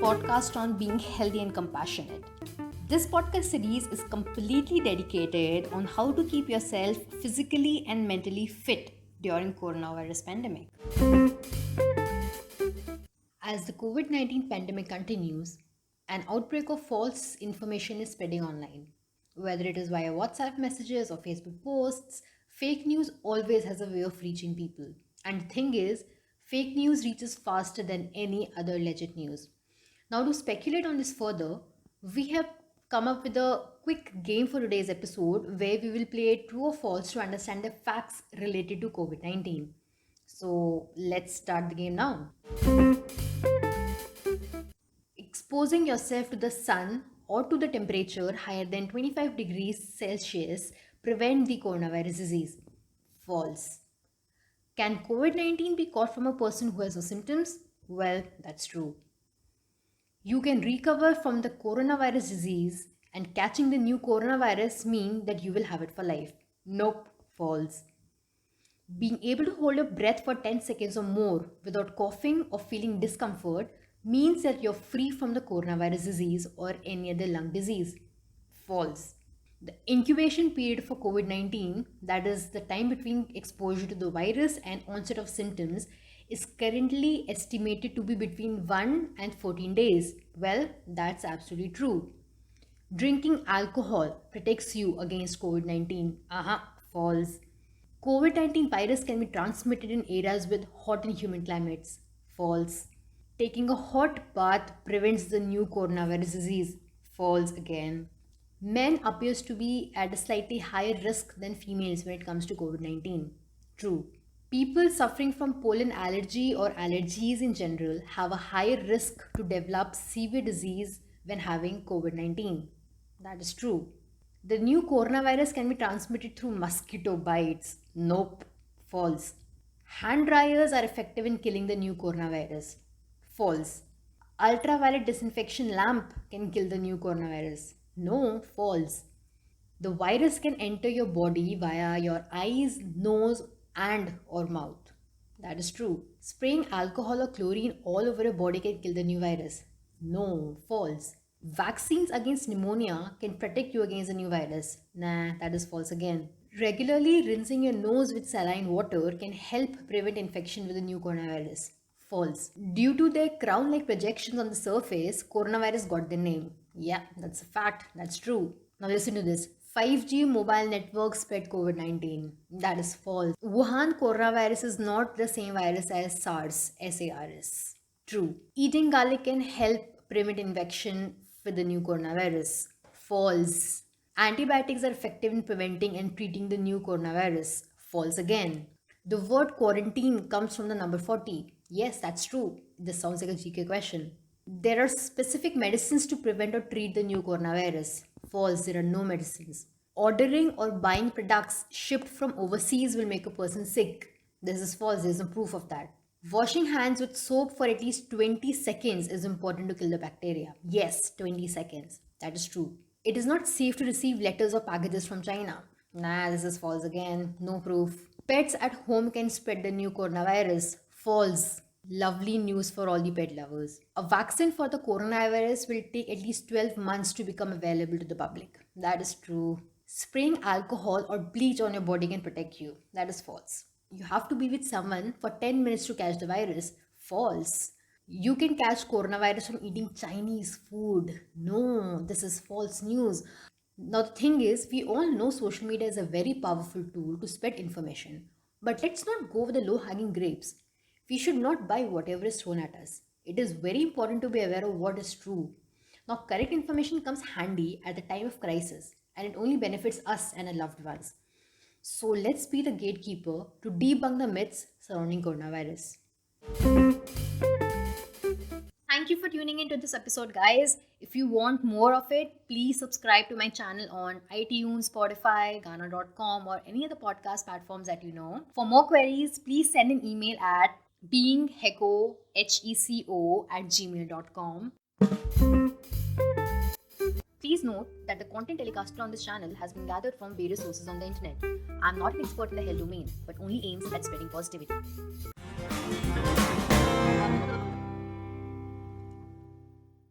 podcast on being healthy and compassionate. This podcast series is completely dedicated on how to keep yourself physically and mentally fit during coronavirus pandemic. As the COVID-19 pandemic continues, an outbreak of false information is spreading online. Whether it is via WhatsApp messages or Facebook posts, fake news always has a way of reaching people. And the thing is, fake news reaches faster than any other legit news. Now, to speculate on this further, we have come up with a quick game for today's episode where we will play true or false to understand the facts related to COVID 19. So, let's start the game now. Exposing yourself to the sun or to the temperature higher than 25 degrees Celsius prevent the coronavirus disease. False. Can COVID-19 be caught from a person who has no symptoms? Well, that's true. You can recover from the coronavirus disease, and catching the new coronavirus mean that you will have it for life. Nope, false. Being able to hold your breath for 10 seconds or more without coughing or feeling discomfort means that you're free from the coronavirus disease or any other lung disease. False. The incubation period for COVID 19, that is the time between exposure to the virus and onset of symptoms, is currently estimated to be between 1 and 14 days. Well, that's absolutely true. Drinking alcohol protects you against COVID 19. False. COVID 19 virus can be transmitted in areas with hot and humid climates. False. Taking a hot bath prevents the new coronavirus disease. False again. Men appears to be at a slightly higher risk than females when it comes to COVID 19. True. People suffering from pollen allergy or allergies in general have a higher risk to develop severe disease when having COVID 19. That is true. The new coronavirus can be transmitted through mosquito bites. Nope. False. Hand dryers are effective in killing the new coronavirus. False. Ultraviolet disinfection lamp can kill the new coronavirus. No, false. The virus can enter your body via your eyes, nose, and or mouth. That is true. Spraying alcohol or chlorine all over your body can kill the new virus. No, false. Vaccines against pneumonia can protect you against the new virus. Nah, that is false again. Regularly rinsing your nose with saline water can help prevent infection with the new coronavirus. False. Due to their crown-like projections on the surface, coronavirus got the name. Yeah, that's a fact. That's true. Now listen to this. 5G mobile networks spread COVID-19. That is false. Wuhan coronavirus is not the same virus as SARS, SARS. True. Eating garlic can help prevent infection with the new coronavirus. False. Antibiotics are effective in preventing and treating the new coronavirus. False again. The word quarantine comes from the number 40. Yes, that's true. This sounds like a GK question. There are specific medicines to prevent or treat the new coronavirus. False, there are no medicines. Ordering or buying products shipped from overseas will make a person sick. This is false, there is no proof of that. Washing hands with soap for at least 20 seconds is important to kill the bacteria. Yes, 20 seconds. That is true. It is not safe to receive letters or packages from China. Nah, this is false again. No proof. Pets at home can spread the new coronavirus. False. Lovely news for all the pet lovers. A vaccine for the coronavirus will take at least 12 months to become available to the public. That is true. Spraying alcohol or bleach on your body can protect you. That is false. You have to be with someone for 10 minutes to catch the virus. False. You can catch coronavirus from eating Chinese food. No, this is false news. Now the thing is, we all know social media is a very powerful tool to spread information. But let's not go with the low-hanging grapes. We should not buy whatever is thrown at us. It is very important to be aware of what is true. Now, correct information comes handy at the time of crisis, and it only benefits us and our loved ones. So let's be the gatekeeper to debunk the myths surrounding coronavirus. Thank you for tuning into this episode, guys. If you want more of it, please subscribe to my channel on iTunes, Spotify, Gaana.com, or any other podcast platforms that you know. For more queries, please send an email at beingheco, HECO, @gmail.com. Please note that the content telecasted on this channel has been gathered from various sources on the internet. I'm not an expert in the health domain, but only aims at spreading positivity.